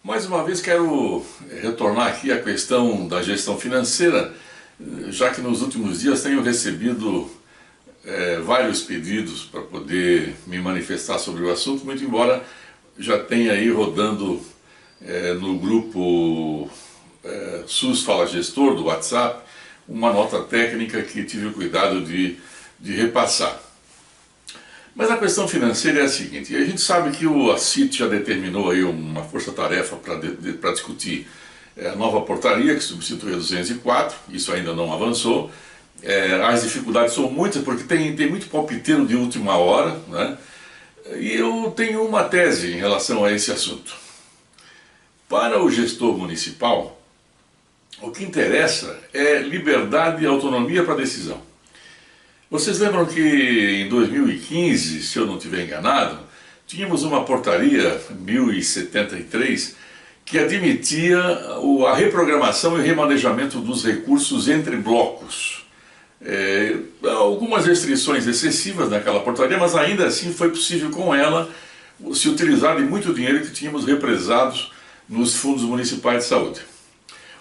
Mais uma vez quero retornar aqui à questão da gestão financeira, já que nos últimos dias tenho recebido vários pedidos para poder me manifestar sobre o assunto, muito embora já tenha aí rodando no grupo SUS Fala Gestor do WhatsApp uma nota técnica que tive o cuidado de repassar. Mas a questão financeira é a seguinte: a gente sabe que o ACIT já determinou aí uma força-tarefa para discutir a nova portaria que substitui a 204, isso ainda não avançou. As dificuldades são muitas porque tem muito palpiteiro de última hora, né? E eu tenho uma tese em relação a esse assunto. Para o gestor municipal, o que interessa é liberdade e autonomia para decisão. Vocês lembram que em 2015, se eu não estiver enganado, tínhamos uma portaria 1073 que admitia a reprogramação e remanejamento dos recursos entre blocos. Algumas restrições excessivas naquela portaria, mas ainda assim foi possível com ela se utilizar de muito dinheiro que tínhamos represados nos fundos municipais de saúde.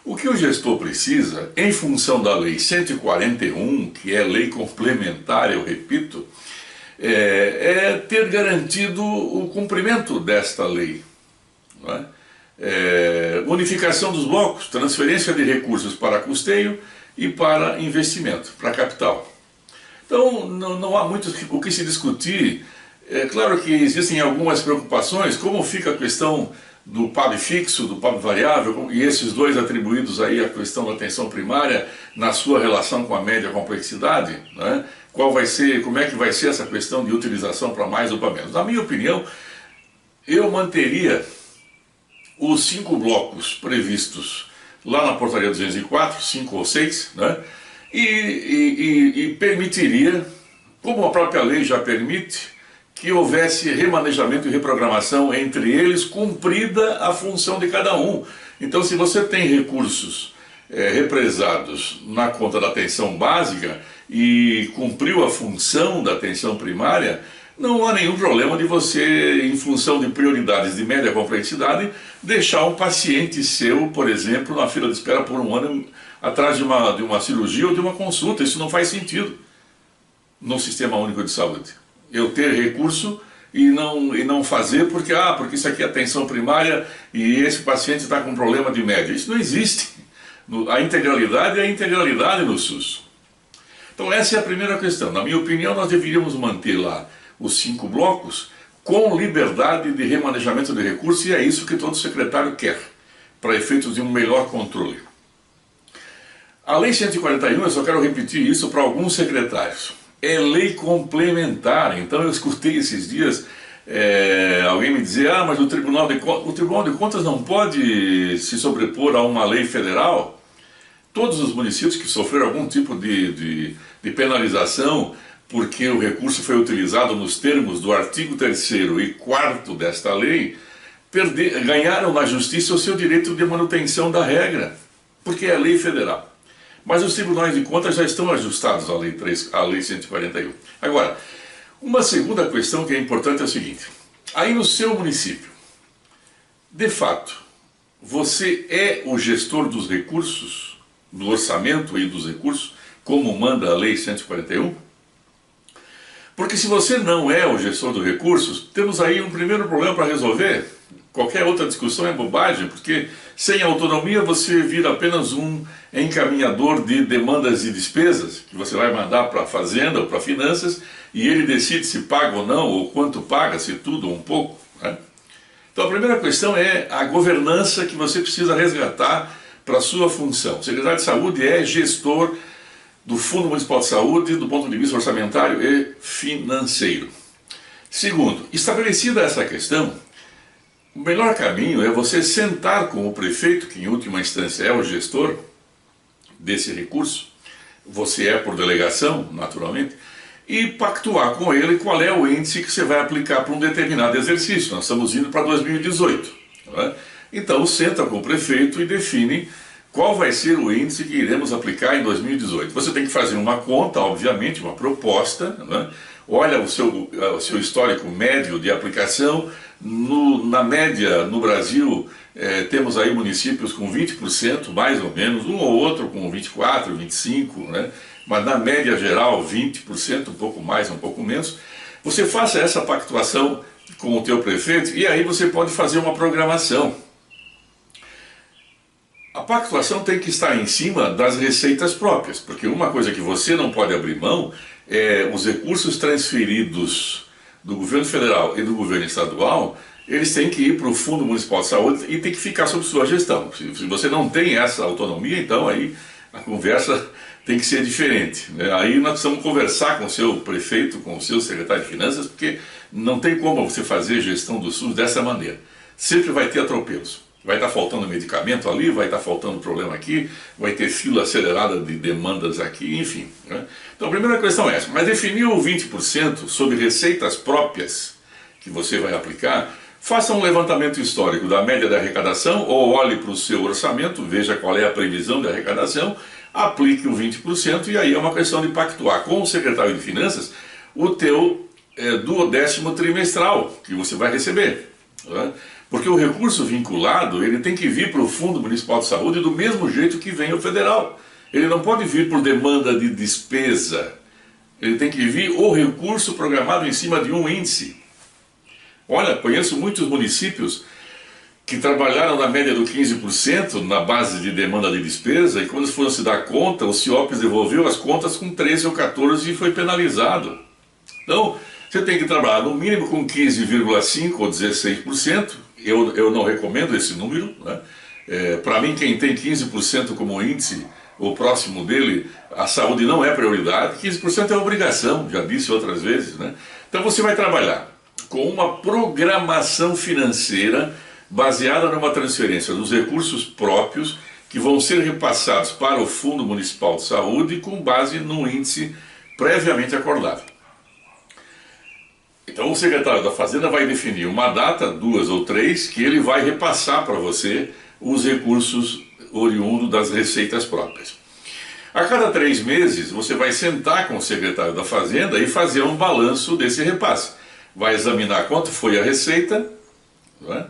O que o gestor precisa, em função da Lei 141, que é lei complementar, eu repito, é ter garantido o cumprimento desta lei. Não é? Unificação dos blocos, transferência de recursos para custeio e para investimento, para capital. Então não há muito o que se discutir. É claro que existem algumas preocupações, como fica a questão do PAB fixo, do PAB variável, e esses dois atribuídos aí à questão da atenção primária na sua relação com a média complexidade, né? Como é que vai ser essa questão de utilização para mais ou para menos? Na minha opinião, eu manteria os 5 blocos previstos lá na portaria 204, 5 ou 6, né? E permitiria, como a própria lei já permite, que houvesse remanejamento e reprogramação entre eles, cumprida a função de cada um. Então, se você tem recursos represados na conta da atenção básica e cumpriu a função da atenção primária, não há nenhum problema de você, em função de prioridades de média complexidade, deixar um paciente seu, por exemplo, na fila de espera por um ano atrás de uma cirurgia ou de uma consulta. Isso não faz sentido no Sistema Único de Saúde. Eu ter recurso e não fazer porque isso aqui é atenção primária e esse paciente está com problema de média. Isso não existe. A integralidade é a integralidade no SUS. Então essa é a primeira questão. Na minha opinião, nós deveríamos manter lá os 5 blocos com liberdade de remanejamento de recursos, e é isso que todo secretário quer, para efeitos de um melhor controle. A Lei 141, eu só quero repetir isso para alguns secretários, é lei complementar. Então eu escutei esses dias alguém me dizer: mas o Tribunal de Contas não pode se sobrepor a uma lei federal. Todos os municípios que sofreram algum tipo de penalização porque o recurso foi utilizado nos termos do artigo 3º e 4º desta lei, ganharam na justiça o seu direito de manutenção da regra, porque é lei federal. Mas os tribunais de contas já estão ajustados à lei 141. Agora, uma segunda questão que é importante é o seguinte: aí no seu município, de fato, você é o gestor dos recursos, do orçamento e dos recursos, como manda a lei 141? Porque se você não é o gestor dos recursos, temos aí um primeiro problema para resolver. Qualquer outra discussão é bobagem, porque sem autonomia você vira apenas um encaminhador de demandas e despesas, que você vai mandar para a Fazenda ou para Finanças, e ele decide se paga ou não, ou quanto paga, se tudo ou um pouco, né? Então a primeira questão é a governança que você precisa resgatar para a sua função. O secretário de Saúde é gestor do Fundo Municipal de Saúde do ponto de vista orçamentário e financeiro. Segundo, estabelecida essa questão, o melhor caminho é você sentar com o prefeito, que em última instância é o gestor desse recurso, você é por delegação, naturalmente, e pactuar com ele qual é o índice que você vai aplicar para um determinado exercício. Nós estamos indo para 2018. Não é? Então senta com o prefeito e define qual vai ser o índice que iremos aplicar em 2018. Você tem que fazer uma conta, obviamente, uma proposta, né? Olha o seu histórico médio de aplicação. Na média, no Brasil, temos aí municípios com 20%, mais ou menos, um ou outro com 24%, 25%, né? Mas na média geral, 20%, um pouco mais, um pouco menos. Você faça essa pactuação com o teu prefeito e aí você pode fazer uma programação. A pactuação tem que estar em cima das receitas próprias, porque uma coisa que você não pode abrir mão é os recursos transferidos do governo federal e do governo estadual. Eles têm que ir para o Fundo Municipal de Saúde e tem que ficar sob sua gestão. Se você não tem essa autonomia, então aí a conversa tem que ser diferente, né? Aí nós precisamos conversar com o seu prefeito, com o seu secretário de Finanças, porque não tem como você fazer gestão do SUS dessa maneira. Sempre vai ter atropelos. Vai estar faltando medicamento ali, vai estar faltando problema aqui, vai ter fila acelerada de demandas aqui, enfim, né? Então a primeira questão é essa, mas definir o 20% sobre receitas próprias que você vai aplicar, faça um levantamento histórico da média da arrecadação, ou olhe para o seu orçamento, veja qual é a previsão de arrecadação, aplique o 20% e aí é uma questão de pactuar com o secretário de Finanças o teu duodécimo trimestral que você vai receber, né? Porque o recurso vinculado, ele tem que vir para o Fundo Municipal de Saúde do mesmo jeito que vem o federal. Ele não pode vir por demanda de despesa. Ele tem que vir o recurso programado em cima de um índice. Olha, conheço muitos municípios que trabalharam na média do 15% na base de demanda de despesa e quando foram se dar conta, o CIOPS devolveu as contas com 13 ou 14 e foi penalizado. Então, você tem que trabalhar no mínimo com 15,5% ou 16%. Eu não recomendo esse número, né? Para mim, quem tem 15% como índice, ou próximo dele, a saúde não é prioridade, 15% é obrigação, já disse outras vezes, né? Então você vai trabalhar com uma programação financeira baseada numa transferência dos recursos próprios que vão ser repassados para o Fundo Municipal de Saúde com base num índice previamente acordado. Então o secretário da Fazenda vai definir uma data, 2 ou 3, que ele vai repassar para você os recursos oriundos das receitas próprias. A cada 3 meses você vai sentar com o secretário da Fazenda e fazer um balanço desse repasse. Vai examinar quanto foi a receita, né?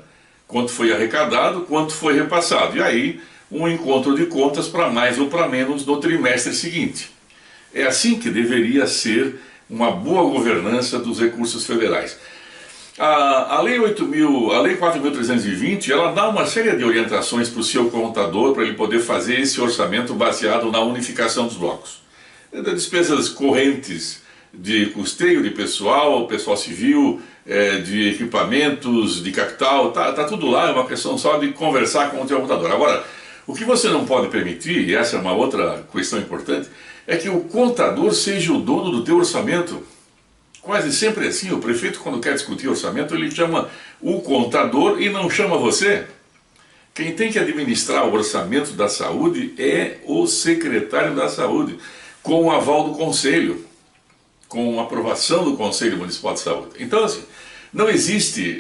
Quanto foi arrecadado, quanto foi repassado. E aí um encontro de contas para mais ou para menos no trimestre seguinte. É assim que deveria ser uma boa governança dos recursos federais. A Lei 4.320, ela dá uma série de orientações para o seu contador para ele poder fazer esse orçamento baseado na unificação dos blocos. Despesas correntes de custeio de pessoal civil, de equipamentos, de capital, tá tudo lá, é uma questão só de conversar com o teu contador. Agora, o que você não pode permitir, e essa é uma outra questão importante, é que o contador seja o dono do teu orçamento. Quase sempre é assim, o prefeito quando quer discutir orçamento, ele chama o contador e não chama você. Quem tem que administrar o orçamento da saúde é o secretário da saúde, com o aval do conselho, com a aprovação do Conselho Municipal de Saúde. Então assim, não existe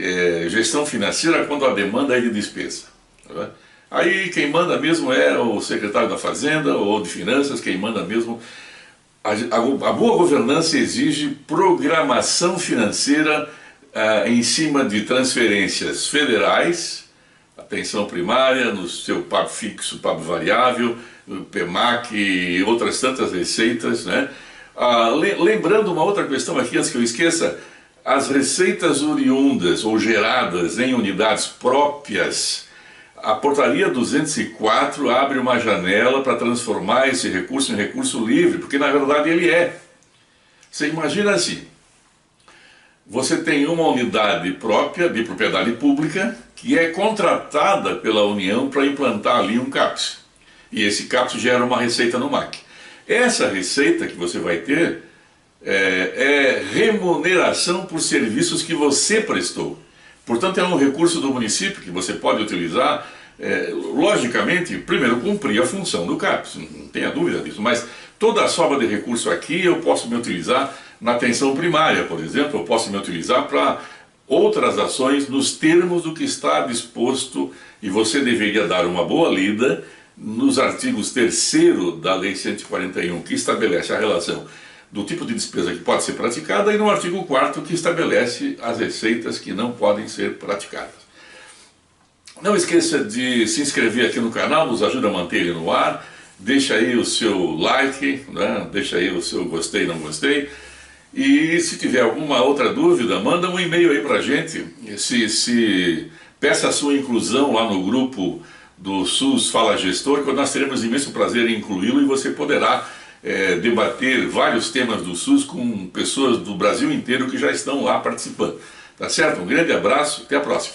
gestão financeira quando a demanda é de despesa, tá? Aí quem manda mesmo é o secretário da Fazenda ou de Finanças, quem manda mesmo. A boa governança exige programação financeira em cima de transferências federais, atenção primária, no seu PAB fixo, PAB variável, PEMAC e outras tantas receitas, né? Lembrando uma outra questão aqui, antes que eu esqueça, as receitas oriundas ou geradas em unidades próprias, a portaria 204 abre uma janela para transformar esse recurso em recurso livre, porque na verdade ele é. Você imagina assim, você tem uma unidade própria de propriedade pública que é contratada pela União para implantar ali um CAPS. E esse CAPS gera uma receita no MAC. Essa receita que você vai ter é remuneração por serviços que você prestou. Portanto, é um recurso do município que você pode utilizar, logicamente, primeiro cumprir a função do CAPS, não tenha dúvida disso, mas toda a sobra de recurso aqui eu posso me utilizar na atenção primária, por exemplo, eu posso me utilizar para outras ações nos termos do que está disposto, e você deveria dar uma boa lida nos artigos 3º da Lei 141, que estabelece a relação do tipo de despesa que pode ser praticada, e no artigo 4º, que estabelece as receitas que não podem ser praticadas. Não esqueça de se inscrever aqui no canal, nos ajuda a manter ele no ar, deixa aí o seu like, né? Deixa aí o seu gostei, não gostei, e se tiver alguma outra dúvida, manda um e-mail aí pra gente, peça a sua inclusão lá no grupo do SUS Fala Gestor, que nós teremos imenso prazer em incluí-lo, e você poderá debater vários temas do SUS com pessoas do Brasil inteiro que já estão lá participando. Tá certo? Um grande abraço, até a próxima.